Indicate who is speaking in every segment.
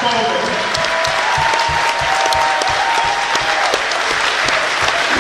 Speaker 1: moment.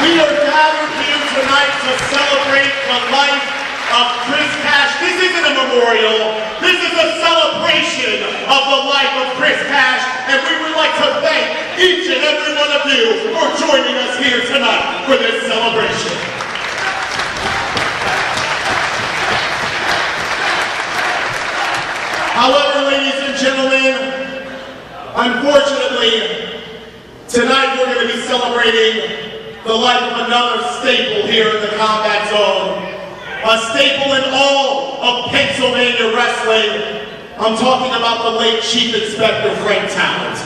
Speaker 1: We are gathered here tonight to celebrate the life of Chris Cash. This isn't a memorial. This is a celebration of the life of Chris Cash, and we would like to thank each and every one of you for joining us here tonight for this celebration. However, ladies and gentlemen, unfortunately, tonight we're going to be celebrating the life of another staple here in the combat zone. A staple in all of Pennsylvania wrestling. I'm talking about the late Chief Inspector Frank Talent.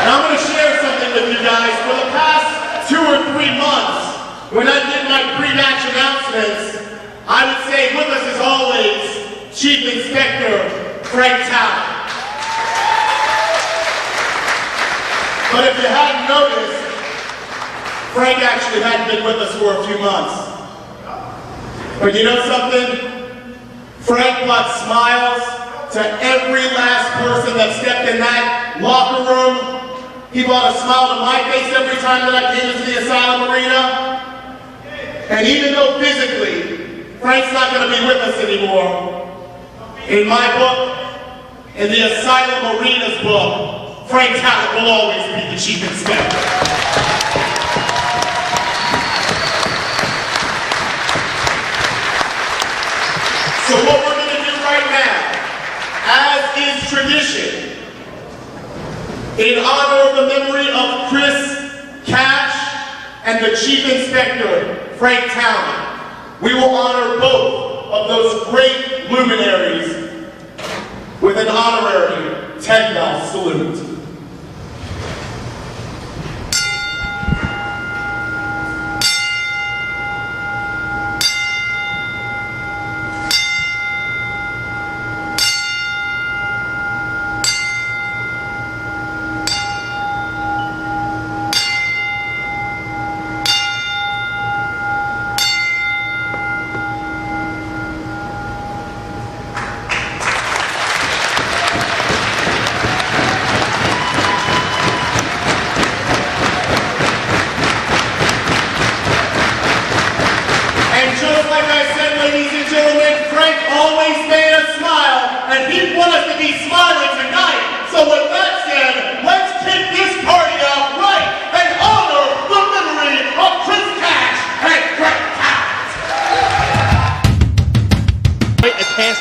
Speaker 1: Now I'm going to share something with you guys. For the past 2 or 3 months, when I did my pre-match announcements, I would say with us as always, Chief Inspector Frank Talent. But if you hadn't noticed, Frank actually hadn't been with us for a few months. But you know something? Frank brought smiles to every last person that stepped in that locker room. He brought a smile to my face every time that I came into the Asylum Arena. And even though physically, Frank's not going to be with us anymore, in my book, in the Asylum Arena's book, Frank Talent will always be the Chief Inspector. So what we're going to do right now, as is tradition, in honor of the memory of Chris Cash and the Chief Inspector, Frank Talent, we will honor both of those great luminaries with an honorary 10-bell salute.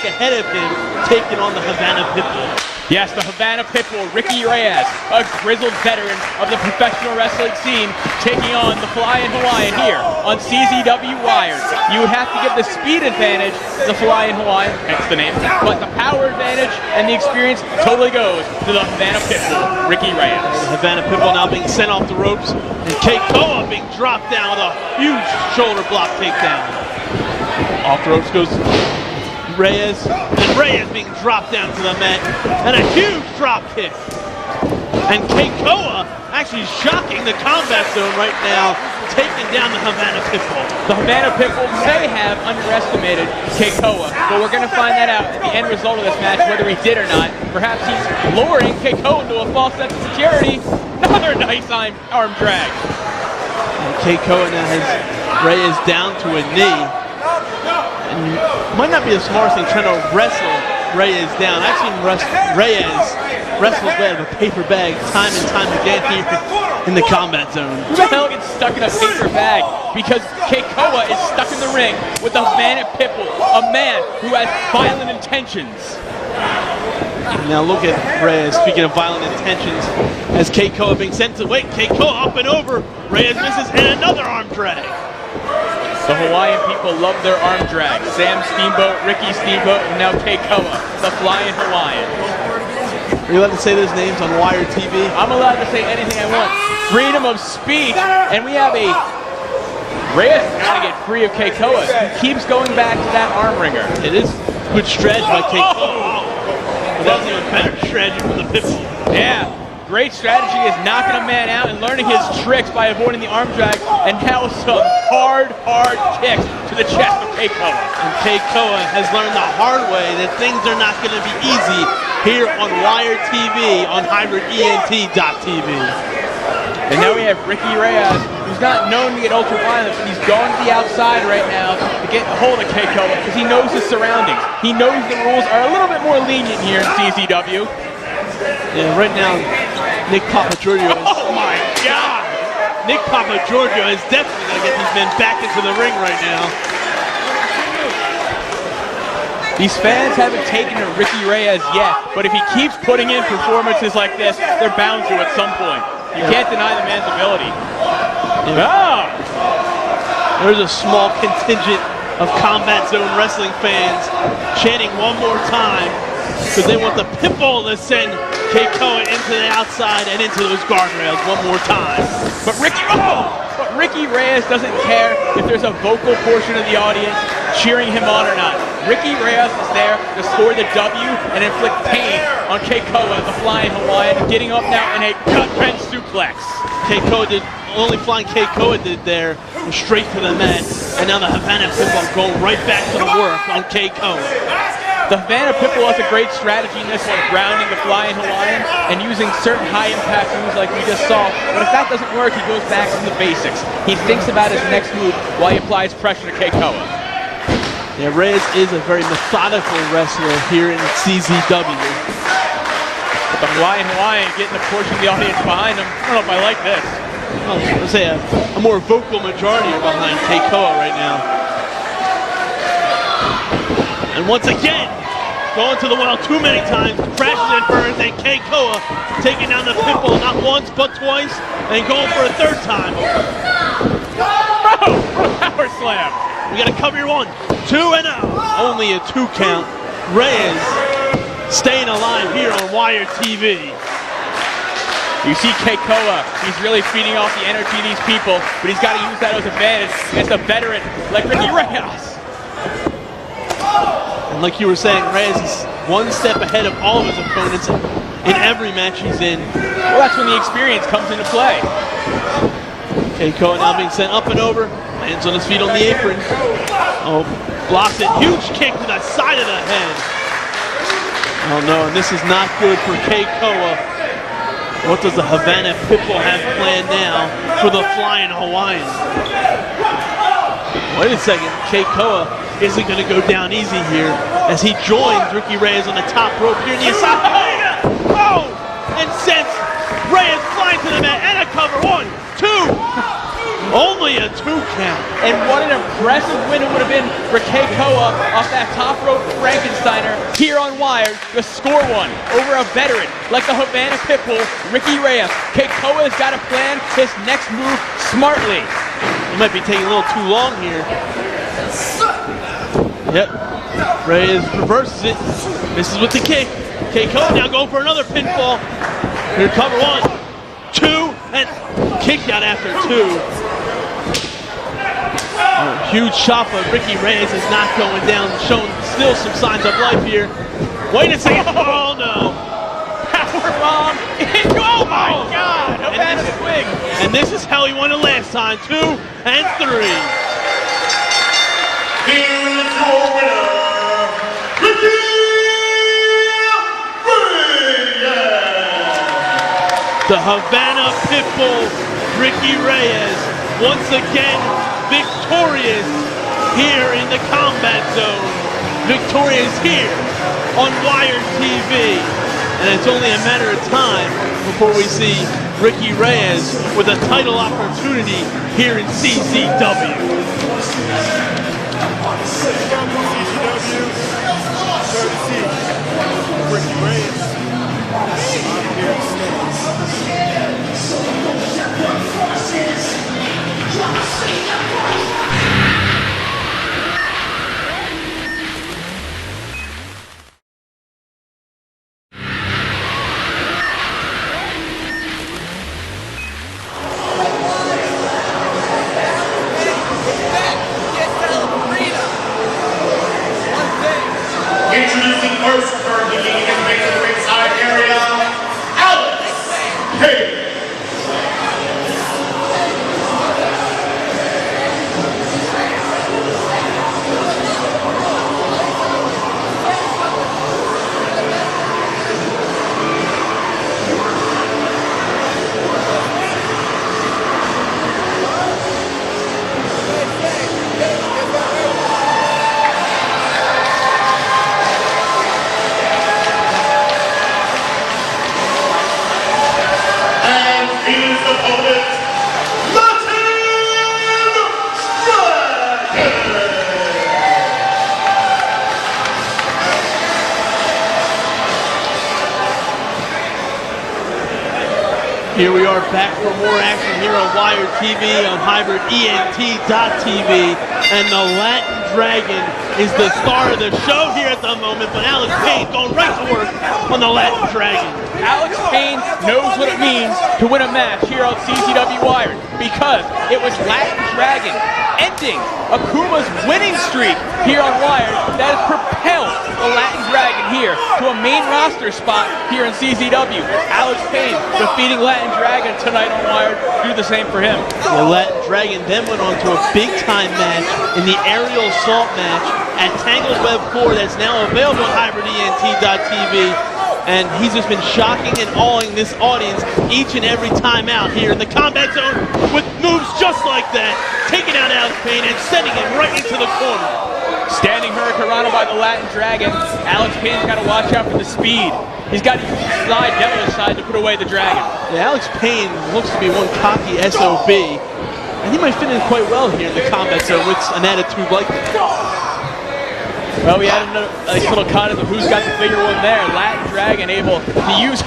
Speaker 2: Ahead of him, taking on the Havana Pitbull.
Speaker 3: Yes, the Havana Pitbull, Ricky Reyes, a grizzled veteran of the professional wrestling scene, taking on the Flying Hawaiian here on CZW Wired. You would have to give the speed advantage to the Flying Hawaiian, hence the name, but the power advantage and the experience totally goes to the Havana Pitbull, Ricky Reyes.
Speaker 2: The Havana Pitbull now being sent off the ropes, and Keikoa being dropped down with a huge shoulder block takedown. Off the ropes goes Reyes, and Reyes being dropped down to the mat, and a huge drop kick. And Keikoa actually shocking the combat zone right now, taking down the Havana Pitbull.
Speaker 3: The Havana Pitbull may have underestimated Keikoa, but we're going to find that out at the end result of this match, whether he did or not. Perhaps he's lowering Keikoa into a false sense of security. Another nice arm drag.
Speaker 2: And Keikoa now has Reyes down to a knee. And might not be the smartest thing trying to wrestle Reyes down. I've seen Reyes wrestle out of a paper bag time and time again here in the combat zone.
Speaker 3: Who the hell gets stuck in a paper bag? Because Keikoa is stuck in the ring with the Havana Pitbull, a man who has violent intentions.
Speaker 2: And now look at Reyes, speaking of violent intentions, as Keikoa being sent to wait. Keikoa up and over. Reyes misses, and another arm drag.
Speaker 3: The Hawaiian people love their arm drag. Sam Steamboat, Ricky Steamboat, and now Keikoa, the Flying Hawaiian.
Speaker 2: Are you allowed to say those names on Wired TV?
Speaker 3: I'm allowed to say anything I want. Freedom of speech. And we have a Reyes trying to get free of Keikoa. He keeps going back to that arm wringer.
Speaker 2: It is good strategy by Keikoa. But that's even better strategy from the Pitbull.
Speaker 3: Yeah. great strategy is knocking a man out and learning his tricks by avoiding the arm drag, and now some hard kicks to the chest of Keikoa.
Speaker 2: And Keikoa has learned the hard way that things are not going to be easy here on Wired TV on HybridENT.tv.
Speaker 3: And now we have Ricky Reyes, who's not known to get ultra violent, but he's going to the outside right now to get a hold of Keikoa because he knows his surroundings. He knows the rules are a little bit more lenient here in CZW.
Speaker 2: Yeah, right now, Nick Papagiorgio is...
Speaker 3: Oh my God!
Speaker 2: Nick Papagiorgio is definitely going to get these men back into the ring right now.
Speaker 3: These fans haven't taken to Ricky Reyes yet, but if he keeps putting in performances like this, they're bound to at some point. You can't deny the man's ability.
Speaker 2: Yeah. There's a small contingent of Combat Zone Wrestling fans chanting one more time because they want the Pitbull to send Keikoa into the outside and into those guardrails one more time.
Speaker 3: But Ricky Reyes doesn't care if there's a vocal portion of the audience cheering him on or not. Ricky Reyes is there to score the W and inflict pain on Keikoa, the Flying Hawaiian, getting up now in a gut-wrench suplex.
Speaker 2: Only flying Keikoa did there was straight to the mat, and now the Havana Pitbull going right back to the work on Keikoa.
Speaker 3: The Havana Pitbull has a great strategy in this one, grounding the Flying Hawaiian and using certain high-impact moves like we just saw. But if that doesn't work, he goes back to the basics. He thinks about his next move while he applies pressure to Keikoa.
Speaker 2: Yeah, Reyes is a very methodical wrestler here in CZW.
Speaker 3: But the Flying Hawaiian getting a portion of the audience behind him. I don't know if I like this.
Speaker 2: I was going to say a more vocal majority are behind Keikoa right now. And once again, going to the well too many times, crashes and burns, and Keikoa taking down the Pitbull not once but twice, and going for a third time.
Speaker 3: Oh, power slam.
Speaker 2: We got to cover your 1, 2, and only a 2 count. Reyes staying alive here on Wired TV.
Speaker 3: You see Keikoa, he's really feeding off the energy of these people, but he's got to use that as advantage against a veteran like Ricky Reyes.
Speaker 2: And like you were saying, Reyes is one step ahead of all of his opponents in every match he's in.
Speaker 3: Well, that's when the experience comes into play.
Speaker 2: Keikoa now being sent up and over, lands on his feet on the apron. Oh, blocks it, huge kick to the side of the head. Oh no, and this is not good for Keikoa. What does the Havana Pitbull have planned now for the Flying Hawaiian? Wait a second, Keikoa isn't going to go down easy here as he joins Ricky Reyes on the top rope here in the aside. Oh! And sends Reyes flying to the mat and a cover. 1, 2. Only a 2 count.
Speaker 3: And what an impressive win it would have been for Keikoa off that top rope Frankensteiner here on Wired to score one over a veteran like the Havana Pitbull, Ricky Reyes. Keikoa has got to plan his next move smartly.
Speaker 2: It might be taking a little too long here. Yep. Reyes reverses it. Misses with the kick. Keikoa now going for another pinfall. Here, cover 1, 2, and kick out after 2. Oh, huge chop of Ricky Reyes is not going down, showing still some signs of life here. Wait a second. Oh no.
Speaker 3: Powerbomb. Oh my God. Havana swing.
Speaker 2: And this is how he won it last time. 2 and 3.
Speaker 1: Here is your winner, Ricky Reyes.
Speaker 2: The Havana Pitbull, Ricky Reyes, once again victorious here in the Combat Zone. Victorious here on Wired TV. And it's only a matter of time before we see Ricky Reyes with a title opportunity here in CZW.
Speaker 4: Ricky Reyes. I'm here to stay.
Speaker 1: Introducing first, currently leading in the race of the ringside.
Speaker 2: Here we are back for more action here on Wired TV, on HybridENT.tv, and the Latin Dragon is the star of the show here at the moment, but Alex Payne going right to work on the Latin Dragon.
Speaker 3: Alex Payne knows what it means to win a match here on CZW Wired, because it was Latin Dragon ending Akuma's winning streak here on Wired that has propelled the Latin Dragon here to a main roster spot here in CZW. Alex Payne defeating Latin Dragon tonight on Wired. Do the same for him.
Speaker 2: The Latin Dragon then went on to a big-time match in the aerial assault match at Tangled Web 4 that's now available on HybridENT.tv. And he's just been shocking and awing this audience each and every time out here in the combat zone with moves just like that, taking out Alex Payne and sending him right into the corner.
Speaker 3: Standing Hurricanrana by the Latin Dragon. Alex Payne's got to watch out for the speed. He's got to use his side, devilish side, to put away the Dragon.
Speaker 2: Yeah, Alex Payne looks to be one cocky SOB, and he might fit in quite well here in the combat zone with an attitude like that.
Speaker 3: Well, we had a nice little cut of who's got the bigger one there. Latin Dragon able to use,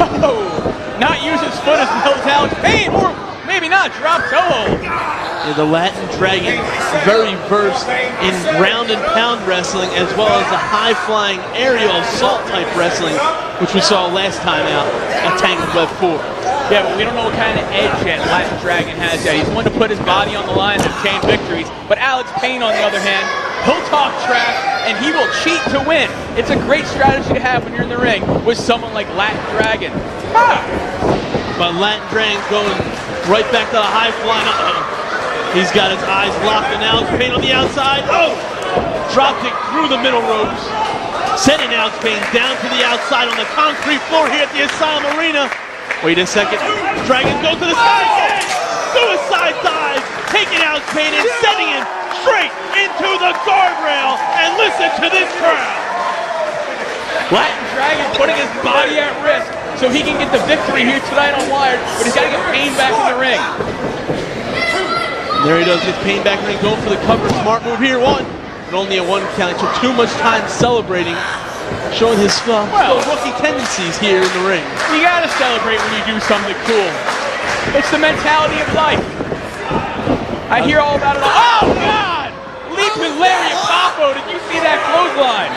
Speaker 3: not use his foot as well as Alex Payne, or maybe not, drop toe hold.
Speaker 2: Yeah, the Latin Dragon very versed in ground and pound wrestling as well as the high-flying aerial assault type wrestling, which we saw last time out at Tangled Web 4.
Speaker 3: Yeah, but we don't know what kind of edge yet Latin Dragon has yet. He's one to put his body on the line and obtain victories. But Alex Payne, on the other hand, he'll talk trash and he will cheat to win. It's a great strategy to have when you're in the ring with someone like Latin Dragon.
Speaker 2: But Latin Dragon going right back to the high flying. He's got his eyes locked on Alex Payne on the outside. Drop kick through the middle ropes, sending Alex Payne down to the outside on the concrete floor here at the Asylum Arena. Wait a second. Dragon goes to the side again. Suicide dive, taking Alex Payne and sending him straight into the guardrail. And listen to this crowd.
Speaker 3: Latin Dragon putting his body at risk so he can get the victory here tonight on Wired, but he's got to get Payne back in the ring.
Speaker 2: There he does, get Payne back in the ring, going for the cover. Smart move here, one. But only a one count. He took too much time celebrating, showing his rookie tendencies here in the ring.
Speaker 3: You gotta celebrate when you do something cool. It's the mentality of life. I hear all about it. Oh, God! Leaping Larry Papo, did you see that clothesline?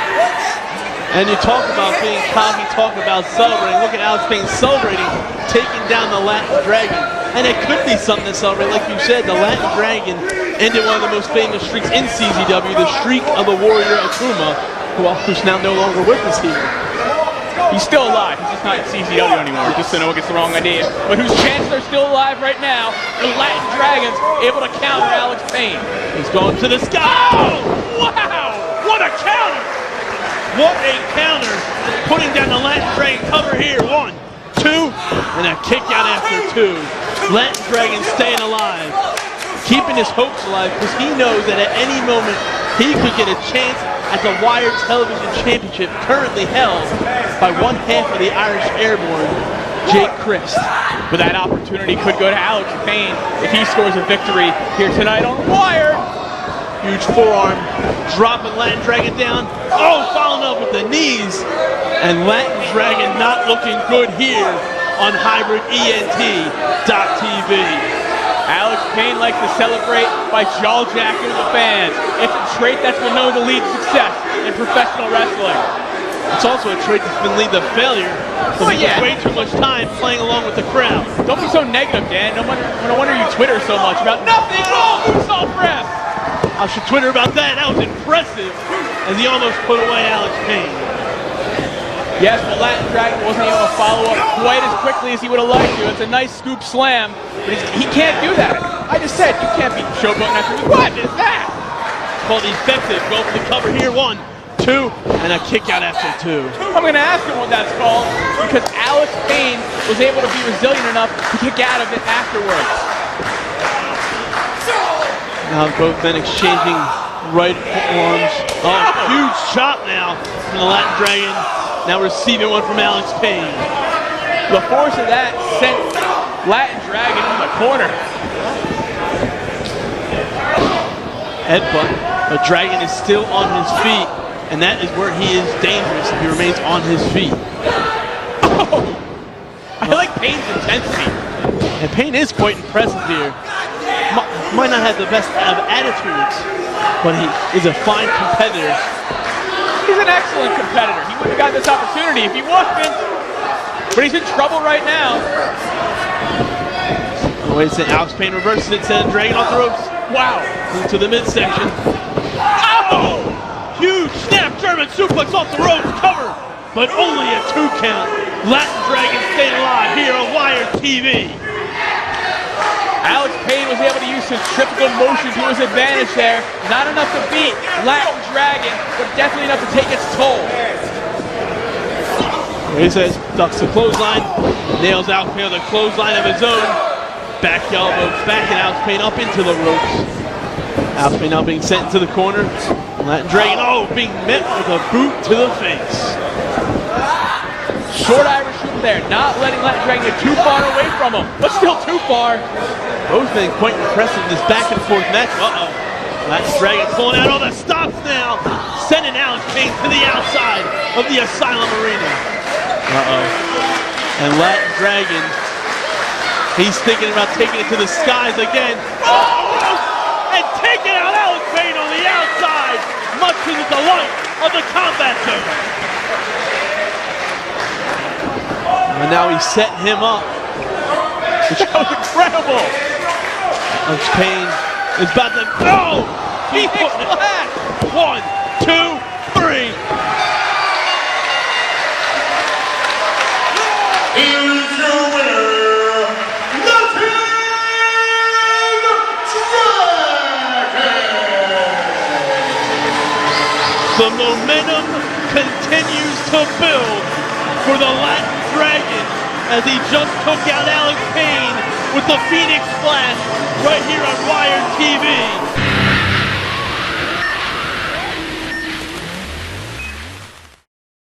Speaker 2: And you talk about being cocky, talk about celebrating. Look at Alex Payne celebrating, taking down the Latin Dragon. And it could be something to celebrate. Like you said, the Latin Dragon ended one of the most famous streaks in CZW, the streak of the Warrior Akuma, who's now no longer with us here.
Speaker 3: He's still alive. He's just not in CZW anymore, just so no one gets the wrong idea. But whose chances are still alive right now, the Latin Dragon's able to counter Alex Payne.
Speaker 2: He's going to the sky.
Speaker 3: Oh, wow! What a counter!
Speaker 2: What a counter. Putting down the Latin Dragon cover here. 1, 2, and a kick out after 2. Latin Dragon staying alive, keeping his hopes alive, because he knows that at any moment he could get a chance at the Wired Television Championship, currently held by one half of the Irish Airborne, Jake Christ.
Speaker 3: But that opportunity could go to Alex Payne if he scores a victory here tonight on Wired.
Speaker 2: Huge forearm, dropping Latin Dragon down. Following up with the knees. And Latin Dragon not looking good here on HybridENT.tv.
Speaker 3: Alex Payne likes to celebrate by jaw-jacking the fans. It's a trait that's been known to lead to success in professional wrestling.
Speaker 2: It's also a trait that's been leading to failure. So he spends way too much time playing along with the crowd.
Speaker 3: Don't be so negative, Dan. No wonder you Twitter so much about nothing wrong with Moonsault Press.
Speaker 2: I should Twitter about that. That was impressive as he almost put away Alex Payne.
Speaker 3: Yes, but Latin Dragon wasn't able to follow up quite as quickly as he would have liked to. It's a nice scoop slam, but he can't do that. I just said you can't beat Showboat after. What is that?
Speaker 2: It's called effective. Go for the cover here. 1, 2, and a kick out after 2.
Speaker 3: I'm going to ask him what that's called because Alex Payne was able to be resilient enough to kick out of it afterwards.
Speaker 2: Now both men exchanging right arms. Huge chop now from the Latin Dragon. Now receiving one from Alex Payne.
Speaker 3: The force of that sent Latin Dragon in the corner.
Speaker 2: Headbutt. But Dragon is still on his feet. And that is where he is dangerous if he remains on his feet.
Speaker 3: I like Payne's intensity.
Speaker 2: And Payne is quite impressive here. Might not have the best of attitudes, but he is a fine competitor.
Speaker 3: He's an excellent competitor. He wouldn't have gotten this opportunity if he wasn't. But he's in trouble right now.
Speaker 2: Oh, wait a second, Alex Payne reverses it, sends Dragon off the ropes.
Speaker 3: Wow.
Speaker 2: Into the midsection. Oh! Huge snap German suplex off the ropes, covered, but only a 2 count. Latin Dragon staying alive here on Wired TV.
Speaker 3: Alex Payne was able to use his typical motion to his advantage there. Not enough to beat Latin Dragon, but definitely enough to take its toll.
Speaker 2: He says, ducks the clothesline, nails Alex Payne with a clothesline of his own. Back elbow, backing Alex Payne up into the ropes. Alex Payne now being sent into the corner. Latin Dragon, being met with a boot to the face.
Speaker 3: Short Irish whip there, not letting Latin Dragon get too far away from him, but still too far.
Speaker 2: Both been quite impressive in this back and forth match. Latin Dragon pulling out all the stops now, sending Alex Payne to the outside of the Asylum Arena. And Latin Dragon, he's thinking about taking it to the skies again. And taking out Alex Payne on the outside, much to the delight of the Combat Zone. And now he's setting him up.
Speaker 3: That was incredible.
Speaker 2: Alex Payne is about to he hits flat. 1, 2, 3.
Speaker 1: Here is your winner, Latin Dragon!
Speaker 2: The momentum continues to build for the Latin Dragon as he just took out Alex Payne with the Phoenix Splash right here on Wired TV.